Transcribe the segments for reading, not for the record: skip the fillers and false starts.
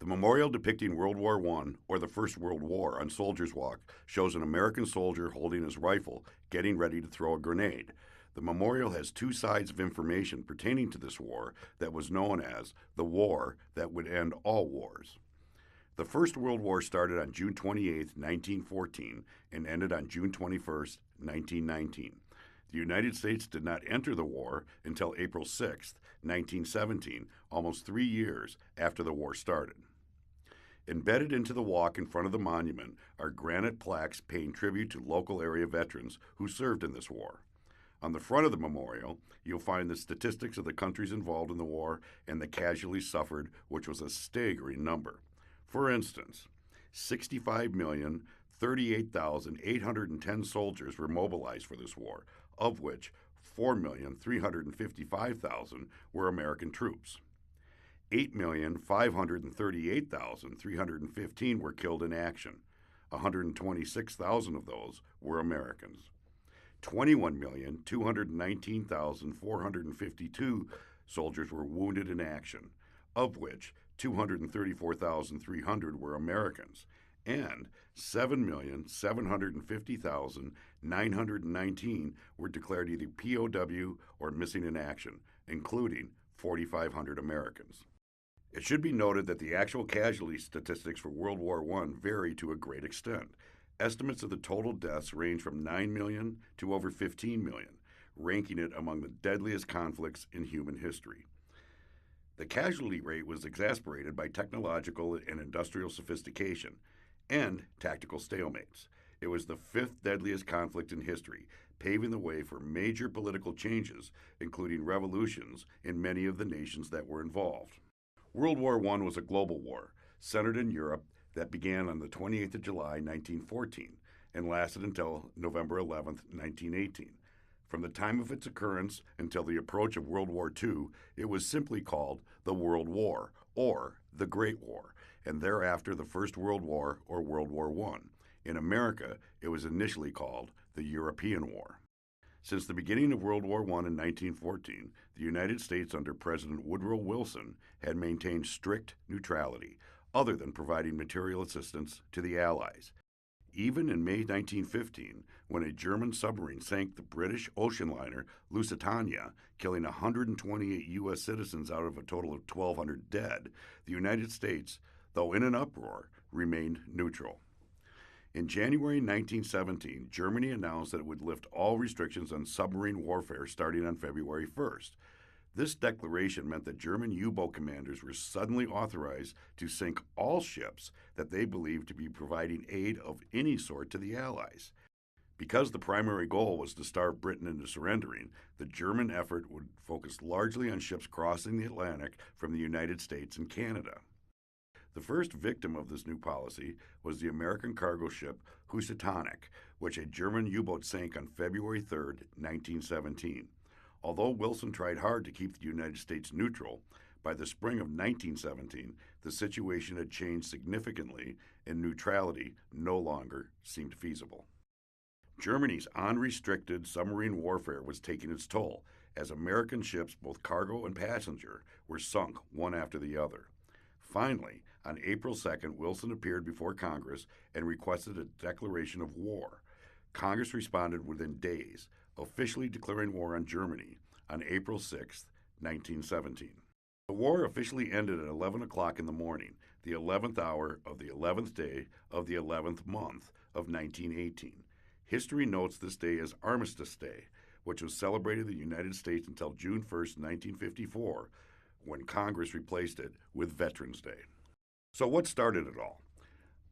The memorial depicting World War I, or the First World War, on Soldiers Walk shows an American soldier holding his rifle, getting ready to throw a grenade. The memorial has two sides of information pertaining to this war that was known as the war that would end all wars. The First World War started on June 28, 1914, and ended on June 21, 1919. The United States did not enter the war until April 6, 1917, almost 3 years after the war started. Embedded into the walk in front of the monument are granite plaques paying tribute to local area veterans who served in this war. On the front of the memorial, you'll find the statistics of the countries involved in the war and the casualties suffered, which was a staggering number. For instance, 65,038,810 soldiers were mobilized for this war, of which 4,355,000 were American troops. 8,538,315 were killed in action. 126,000 of those were Americans. 21,219,452 soldiers were wounded in action, of which 234,300 were Americans, and 7,750,919 were declared either POW or missing in action, including 4,500 Americans. It should be noted that the actual casualty statistics for World War I vary to a great extent. Estimates of the total deaths range from 9 million to over 15 million, ranking it among the deadliest conflicts in human history. The casualty rate was exacerbated by technological and industrial sophistication and tactical stalemates. It was the fifth deadliest conflict in history, paving the way for major political changes, including revolutions in many of the nations that were involved. World War I was a global war, centered in Europe, that began on the 28th of July, 1914, and lasted until November 11, 1918. From the time of its occurrence until the approach of World War II, it was simply called the World War, or the Great War, and thereafter the First World War, or World War I. In America, it was initially called the European War. Since the beginning of World War I in 1914, the United States under President Woodrow Wilson had maintained strict neutrality, other than providing material assistance to the Allies. Even in May 1915, when a German submarine sank the British ocean liner Lusitania, killing 128 U.S. citizens out of a total of 1,200 dead, the United States, though in an uproar, remained neutral. In January 1917, Germany announced that it would lift all restrictions on submarine warfare starting on February 1st. This declaration meant that German U-boat commanders were suddenly authorized to sink all ships that they believed to be providing aid of any sort to the Allies. Because the primary goal was to starve Britain into surrendering, the German effort would focus largely on ships crossing the Atlantic from the United States and Canada. The first victim of this new policy was the American cargo ship Housatonic, which a German U-boat sank on February 3, 1917. Although Wilson tried hard to keep the United States neutral, by the spring of 1917, the situation had changed significantly and neutrality no longer seemed feasible. Germany's unrestricted submarine warfare was taking its toll, as American ships, both cargo and passenger, were sunk one after the other. Finally, on April 2nd, Wilson appeared before Congress and requested a declaration of war. Congress responded within days, officially declaring war on Germany on April 6, 1917. The war officially ended at 11 o'clock in the morning, the 11th hour of the 11th day of the 11th month of 1918. History notes this day as Armistice Day, which was celebrated in the United States until June 1, 1954, when Congress replaced it with Veterans Day. So what started it all?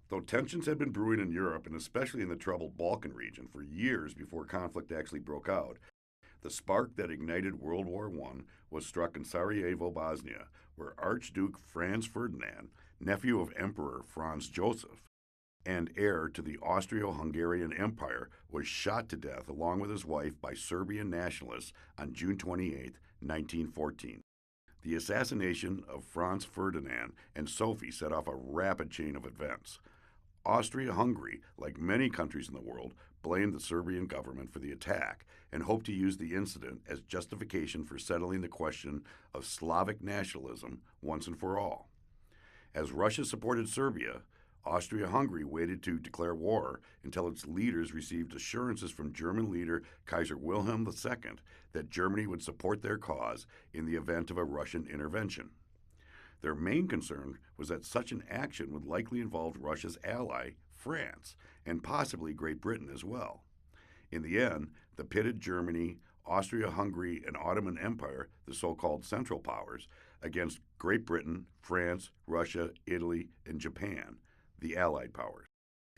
Though tensions had been brewing in Europe, and especially in the troubled Balkan region, for years before conflict actually broke out, the spark that ignited World War I was struck in Sarajevo, Bosnia, where Archduke Franz Ferdinand, nephew of Emperor Franz Joseph, and heir to the Austria-Hungarian Empire, was shot to death along with his wife by Serbian nationalists on June 28, 1914. The assassination of Franz Ferdinand and Sophie set off a rapid chain of events. Austria-Hungary, like many countries in the world, blamed the Serbian government for the attack and hoped to use the incident as justification for settling the question of Slavic nationalism once and for all. As Russia supported Serbia, Austria-Hungary waited to declare war until its leaders received assurances from German leader Kaiser Wilhelm II that Germany would support their cause in the event of a Russian intervention. Their main concern was that such an action would likely involve Russia's ally, France, and possibly Great Britain as well. In the end, the pitted Germany, Austria-Hungary, and Ottoman Empire, the so-called Central Powers, against Great Britain, France, Russia, Italy, and Japan, the Allied powers.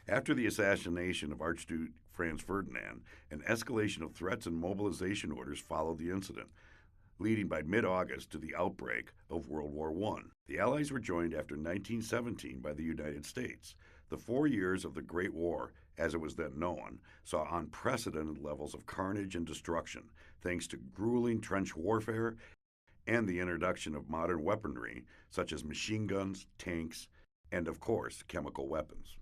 After the assassination of Archduke Franz Ferdinand, an escalation of threats and mobilization orders followed the incident, leading by mid-August to the outbreak of World War I. The Allies were joined after 1917 by the United States. The 4 years of the Great War, as it was then known, saw unprecedented levels of carnage and destruction, thanks to grueling trench warfare and the introduction of modern weaponry such as machine guns, tanks, and of course, chemical weapons.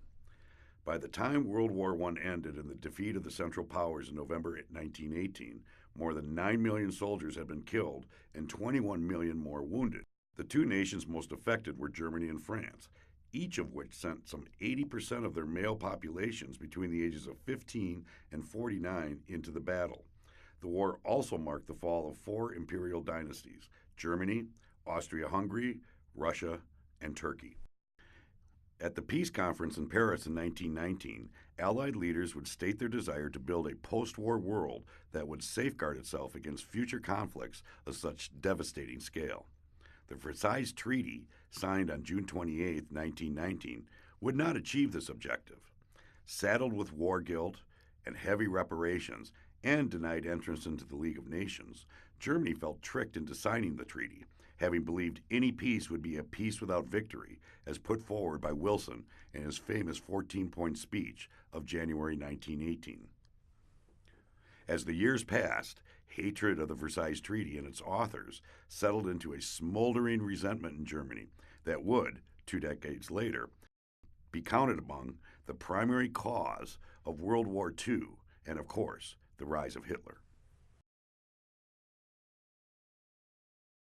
By the time World War I ended in the defeat of the Central Powers in November 1918, more than 9 million soldiers had been killed and 21 million more wounded. The two nations most affected were Germany and France, each of which sent some 80% of their male populations between the ages of 15 and 49 into the battle. The war also marked the fall of 4 imperial dynasties: Germany, Austria-Hungary, Russia, and Turkey. At the Peace Conference in Paris in 1919, Allied leaders would state their desire to build a post-war world that would safeguard itself against future conflicts of such devastating scale. The Versailles Treaty, signed on June 28, 1919, would not achieve this objective. Saddled with war guilt and heavy reparations and denied entrance into the League of Nations, Germany felt tricked into signing the treaty, having believed any peace would be a peace without victory, as put forward by Wilson in his famous 14-point speech of January 1918. As the years passed, hatred of the Versailles Treaty and its authors settled into a smoldering resentment in Germany that would, 2 decades later, be counted among the primary cause of World War II and, of course, the rise of Hitler.